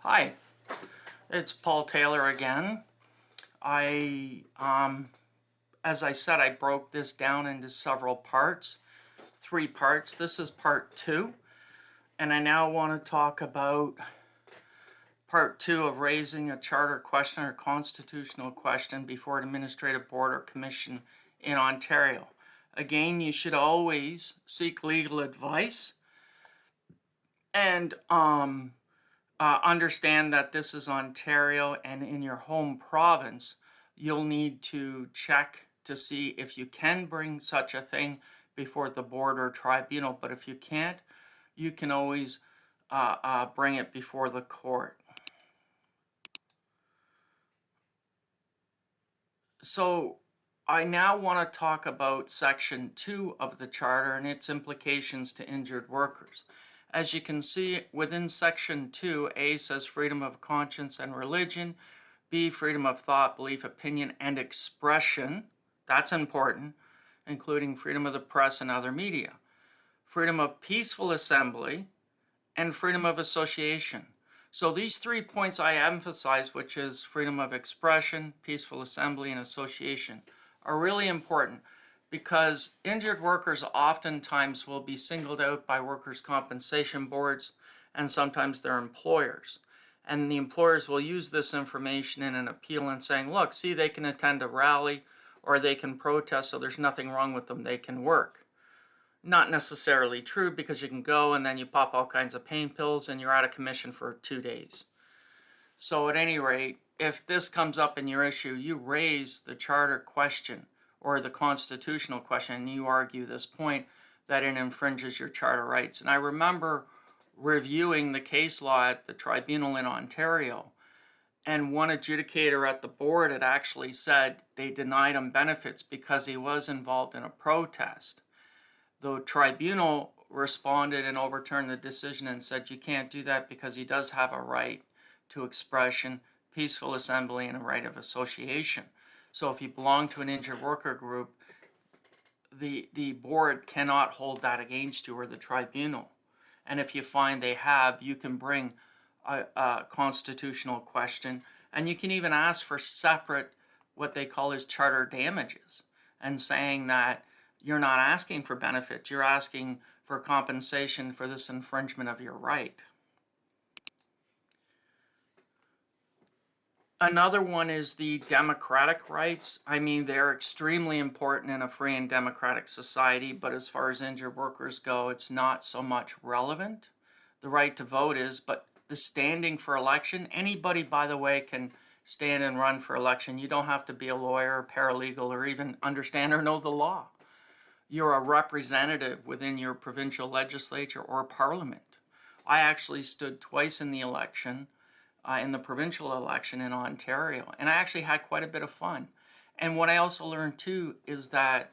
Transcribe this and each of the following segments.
Hi, it's Paul Taylor again. As I said, I broke this down into several parts, 3 parts. This is part 2, and I now want to talk about part 2 of raising a charter question or constitutional question before an administrative board or commission in Ontario. Again, you should always seek legal advice and understand that this is Ontario, and in your home province, you'll need to check to see if you can bring such a thing before the board or tribunal. But if you can't, you can always bring it before the court. So I now want to talk about Section 2 of the Charter and its implications to injured workers. As you can see, within Section 2, A says freedom of conscience and religion, B, freedom of thought, belief, opinion, and expression. That's important, including freedom of the press and other media. Freedom of peaceful assembly, and freedom of association. So these 3 points I emphasize, which is freedom of expression, peaceful assembly, and association, are really important, because injured workers oftentimes will be singled out by workers' compensation boards and sometimes their employers. And the employers will use this information in an appeal and saying, look, see, they can attend a rally or they can protest, so there's nothing wrong with them, they can work. Not necessarily true, because you can go and then you pop all kinds of pain pills and you're out of commission for 2 days. So at any rate, if this comes up in your issue, you raise the charter question or the constitutional question, and you argue this point that it infringes your charter rights. And I remember reviewing the case law at the tribunal in Ontario, and one adjudicator at the board had actually said they denied him benefits because he was involved in a protest. The tribunal responded and overturned the decision and said you can't do that because he does have a right to expression, peaceful assembly, and a right of association. So if you belong to an injured worker group, the board cannot hold that against you, or the tribunal. And if you find they have, you can bring a constitutional question, and you can even ask for separate, what they call as charter damages, and saying that you're not asking for benefits, you're asking for compensation for this infringement of your right. Another one is the democratic rights. I mean, they're extremely important in a free and democratic society, but as far as injured workers go, it's not so much relevant. The right to vote is, but the standing for election, anybody, by the way, can stand and run for election. You don't have to be a lawyer, paralegal, or even understand or know the law. You're a representative within your provincial legislature or parliament. I actually stood twice in the election, in the provincial election in Ontario, and I actually had quite a bit of fun. And what I also learned too is that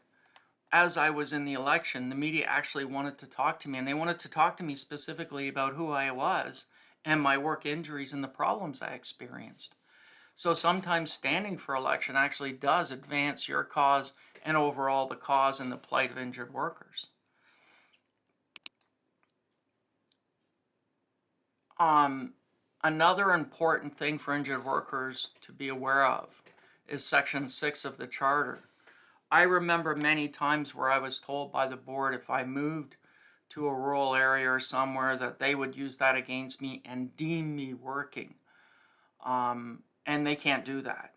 as I was in the election, the media actually wanted to talk to me, and they wanted to talk to me specifically about who I was and my work injuries and the problems I experienced. So sometimes standing for election actually does advance your cause and overall the cause and the plight of injured workers. Another important thing for injured workers to be aware of is Section 6 of the Charter. I remember many times where I was told by the board if I moved to a rural area or somewhere that they would use that against me and deem me working. And they can't do that,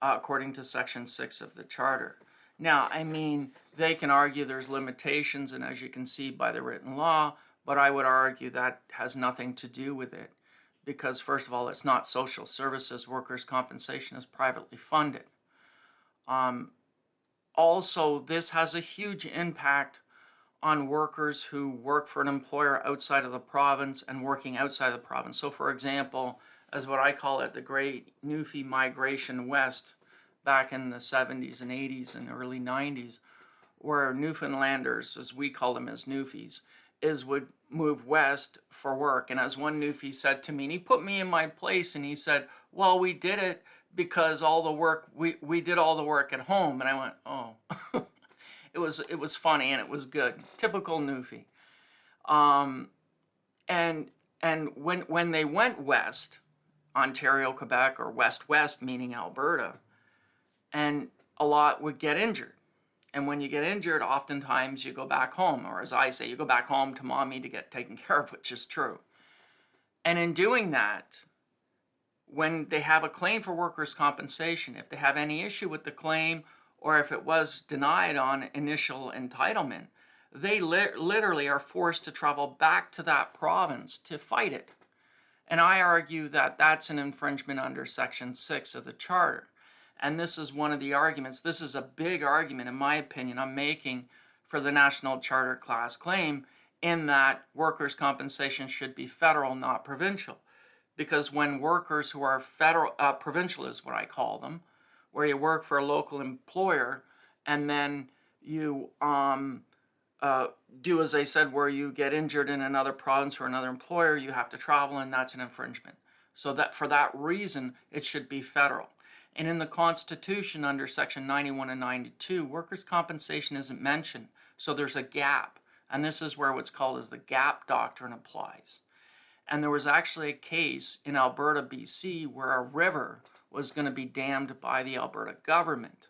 according to Section 6 of the Charter. Now, I mean, they can argue there's limitations, and as you can see by the written law, but I would argue that has nothing to do with it. Because first of all, it's not social services. Workers' compensation is privately funded. Also, this has a huge impact on workers who work for an employer outside of the province and working outside of the province. So for example, as what I call it, the Great Newfie Migration West back in the 70s and 80s and early 90s, where Newfoundlanders, as we call them as Newfies, would move west for work. And as one Newfie said to me, and he put me in my place, and he said, well, we did it because all the work, we did all the work at home. And I went, oh. It was funny, and it was good. Typical Newfie. And when they went west, Ontario, Quebec, or West, meaning Alberta, and a lot would get injured. And when you get injured, oftentimes you go back home, or as I say, you go back home to mommy to get taken care of, which is true. And in doing that, when they have a claim for workers' compensation, if they have any issue with the claim, or if it was denied on initial entitlement, they literally are forced to travel back to that province to fight it. And I argue that that's an infringement under Section 6 of the Charter. And this is one of the arguments. This is a big argument, in my opinion, I'm making for the National Charter class claim, in that workers' compensation should be federal, not provincial. Because when workers who are federal, provincial is what I call them, where you work for a local employer and then you do as I said, where you get injured in another province for another employer, you have to travel, and that's an infringement. So that for that reason, it should be federal. And in the Constitution, under Section 91 and 92, workers' compensation isn't mentioned. So there's a gap. And this is where what's called as the gap doctrine applies. And there was actually a case in Alberta, BC, where a river was going to be dammed by the Alberta government.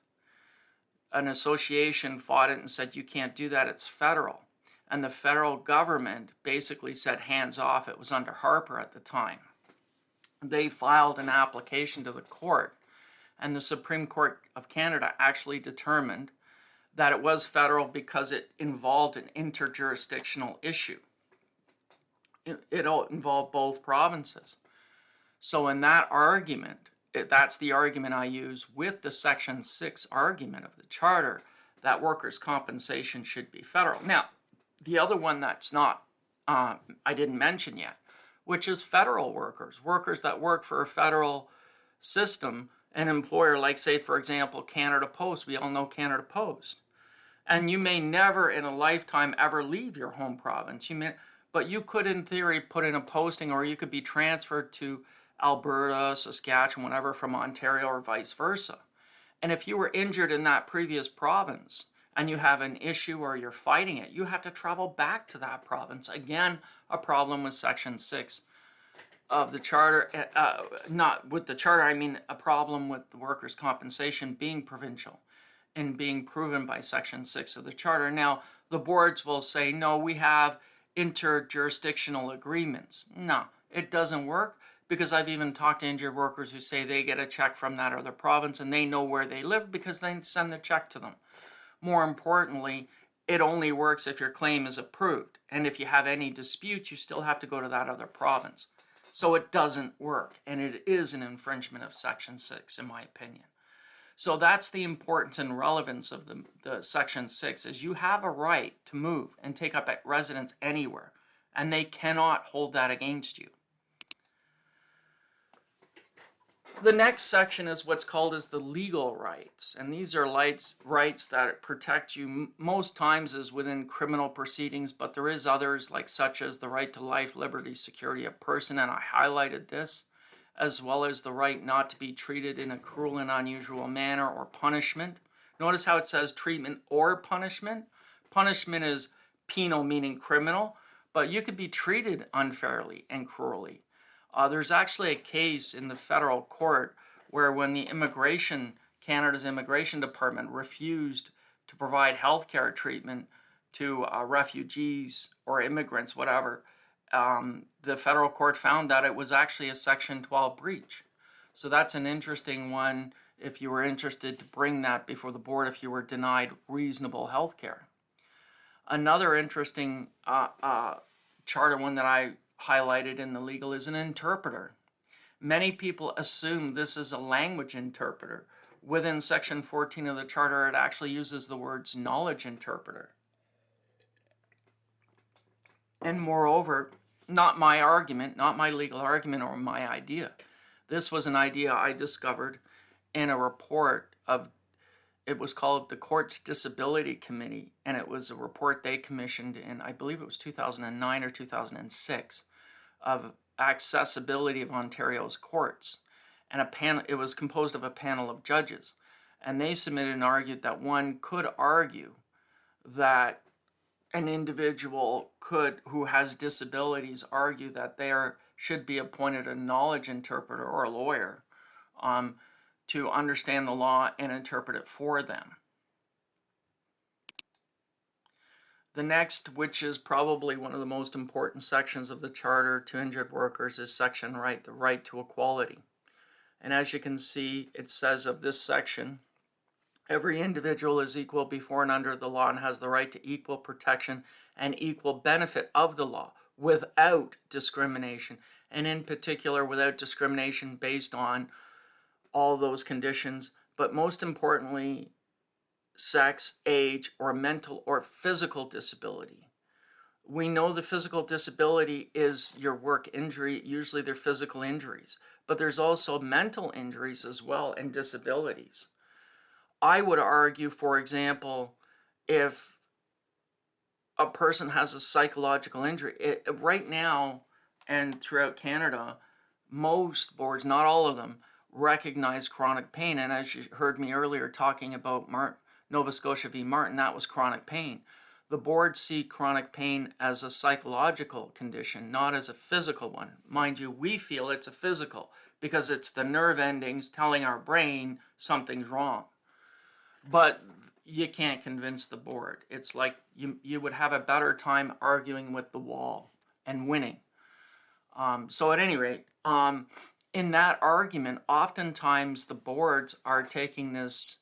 An association fought it and said, you can't do that, it's federal. And the federal government basically said, hands off. It was under Harper at the time. They filed an application to the court, and the Supreme Court of Canada actually determined that it was federal because it involved an interjurisdictional issue. It involved both provinces. So in that argument, that's the argument I use with the Section 6 argument of the Charter, that workers' compensation should be federal. Now, the other one that's not, I didn't mention yet, which is federal workers, workers that work for a federal system, an employer like, say, for example, Canada Post. We all know Canada Post. And you may never in a lifetime ever leave your home province. But you could, in theory, put in a posting, or you could be transferred to Alberta, Saskatchewan, whatever, from Ontario, or vice versa. And if you were injured in that previous province and you have an issue or you're fighting it, you have to travel back to that province. Again, a problem with Section 6 of the Charter. Not with the Charter, I mean a problem with the workers' compensation being provincial and being proven by Section 6 of the Charter. Now, the boards will say, no, we have interjurisdictional agreements. No, it doesn't work, because I've even talked to injured workers who say they get a check from that other province and they know where they live because they send the check to them. More importantly, it only works if your claim is approved. And if you have any dispute, you still have to go to that other province. So it doesn't work, and it is an infringement of Section 6, in my opinion. So that's the importance and relevance of the Section 6, is you have a right to move and take up residence anywhere, and they cannot hold that against you. The next section is what's called as the legal rights, and these are rights that protect you most times is within criminal proceedings, but there is others, like such as the right to life, liberty, security of person, and I highlighted this, as well as the right not to be treated in a cruel and unusual manner or punishment. Notice how it says treatment or punishment. Punishment is penal, meaning criminal, but you could be treated unfairly and cruelly. There's actually a case in the federal court where when the Canada's Immigration Department refused to provide health care treatment to refugees or immigrants, whatever, the federal court found that it was actually a Section 12 breach. So that's an interesting one if you were interested to bring that before the board if you were denied reasonable health care. Another interesting charter one that I highlighted in the legal is an interpreter. Many people assume this is a language interpreter. Within Section 14 of the Charter, it actually uses the words knowledge interpreter. And moreover, not my argument, not my legal argument or my idea. This was an idea I discovered in a report of, it was called the Court's Disability Committee, and it was a report they commissioned in, I believe it was 2009 or 2006, of accessibility of Ontario's courts. And it was composed of a panel of judges. And they submitted and argued that one could argue that an individual who has disabilities, argue that they should be appointed a knowledge interpreter or a lawyer to understand the law and interpret it for them. The next, which is probably one of the most important sections of the Charter to injured workers, is Section Right, the right to equality. And as you can see, it says of this section, every individual is equal before and under the law and has the right to equal protection and equal benefit of the law without discrimination, and in particular without discrimination based on all those conditions, but most importantly, sex, age, or mental or physical disability. We know the physical disability is your work injury. Usually they're physical injuries, but there's also mental injuries as well and disabilities. I would argue, for example, if a person has a psychological injury, right now and throughout Canada, most boards, not all of them, recognize chronic pain. And as you heard me earlier talking about Nova Scotia v. Martin, that was chronic pain. The boards see chronic pain as a psychological condition, not as a physical one. Mind you, we feel it's a physical because it's the nerve endings telling our brain something's wrong. But you can't convince the board. It's like you would have a better time arguing with the wall and winning. So at any rate, in that argument, oftentimes the boards are taking this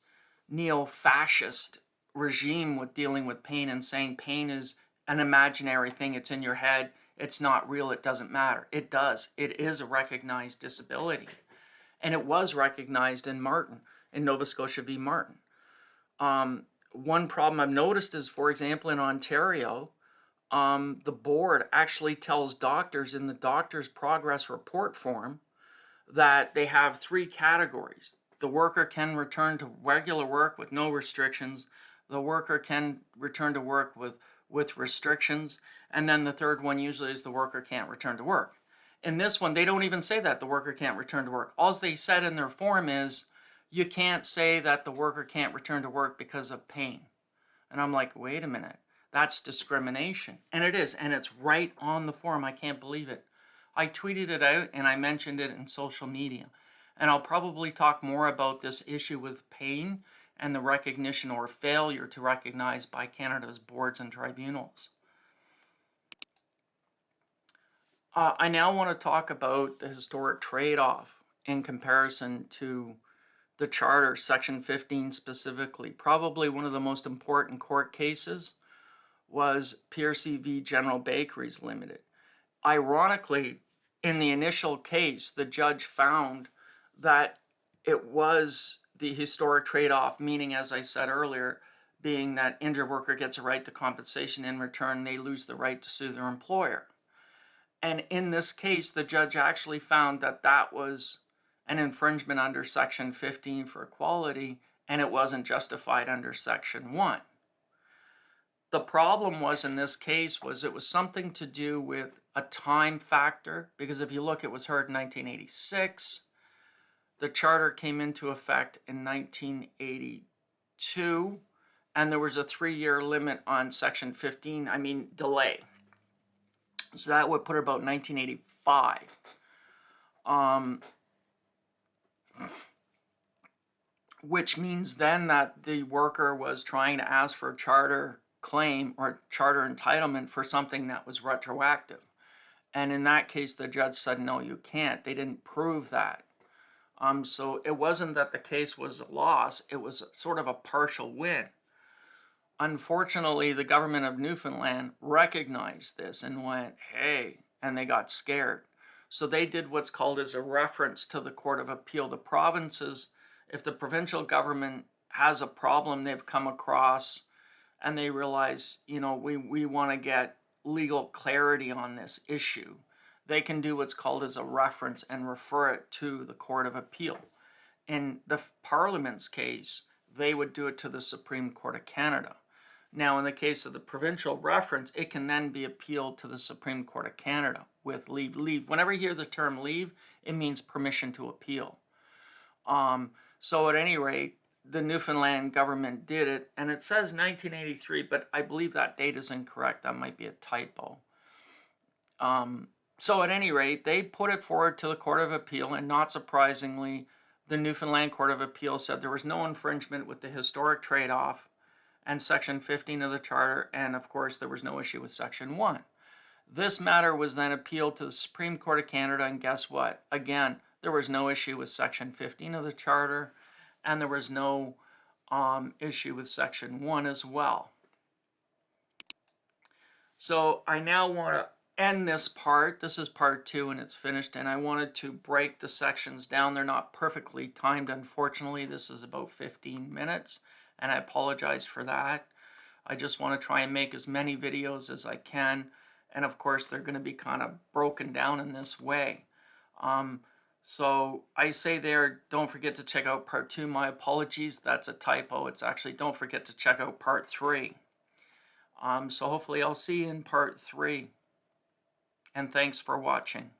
neo-fascist regime with dealing with pain and saying pain is an imaginary thing. It's in your head. It's not real. It doesn't matter. It does. It is a recognized disability. And it was recognized in Nova Scotia v. Martin. One problem I've noticed is, for example, in Ontario, the board actually tells doctors in the doctor's progress report form that they have 3 categories. The worker can return to regular work with no restrictions. The worker can return to work with restrictions. And then the third one usually is the worker can't return to work. In this one, they don't even say that the worker can't return to work. All they said in their form is, you can't say that the worker can't return to work because of pain. And I'm like, wait a minute, that's discrimination. And it is, and it's right on the form. I can't believe it. I tweeted it out and I mentioned it in social media. And I'll probably talk more about this issue with pain and the recognition or failure to recognize by Canada's boards and tribunals. I now want to talk about the historic trade-off in comparison to the Charter, Section 15 specifically. Probably one of the most important court cases was Piercy v. General Bakeries Limited. Ironically, in the initial case, the judge found that it was the historic trade-off, meaning, as I said earlier, being that injured worker gets a right to compensation. In return, they lose the right to sue their employer. And in this case, the judge actually found that that was an infringement under Section 15 for equality, and it wasn't justified under Section 1. The problem was in this case was it was something to do with a time factor, because if you look, it was heard in 1986. The Charter came into effect in 1982, and there was a 3-year limit on Section 15, delay. So that would put it about 1985. Which means then that the worker was trying to ask for a charter claim or charter entitlement for something that was retroactive. And in that case, the judge said, no, you can't. They didn't prove that. So it wasn't that the case was a loss. It was sort of a partial win. Unfortunately, the government of Newfoundland recognized this and went, hey, and they got scared. So they did what's called as a reference to the Court of Appeal. The provinces, if the provincial government has a problem they've come across and they realize, we want to get legal clarity on this issue, they can do what's called as a reference and refer it to the Court of Appeal. In the Parliament's case, they would do it to the Supreme Court of Canada. Now, in the case of the provincial reference, it can then be appealed to the Supreme Court of Canada with leave. Whenever you hear the term leave, it means permission to appeal. So at any rate, the Newfoundland government did it, and it says 1983, but I believe that date is incorrect. That might be a typo. So at any rate, they put it forward to the Court of Appeal, and not surprisingly, the Newfoundland Court of Appeal said there was no infringement with the historic trade-off and Section 15 of the Charter, and of course there was no issue with Section 1. This matter was then appealed to the Supreme Court of Canada, and guess what? Again, there was no issue with Section 15 of the Charter, and there was no issue with Section 1 as well. So I now want to end this part. This is part 2 and it's finished, and I wanted to break the sections down. They're not perfectly timed, unfortunately. This is about 15 minutes, and I apologize for that. I just want to try and make as many videos as I can, and of course they're going to be kind of broken down in this way. So I say there, don't forget to check out part 2. My apologies, that's a typo. It's actually, don't forget to check out part 3. So hopefully I'll see you in part 3. And thanks for watching.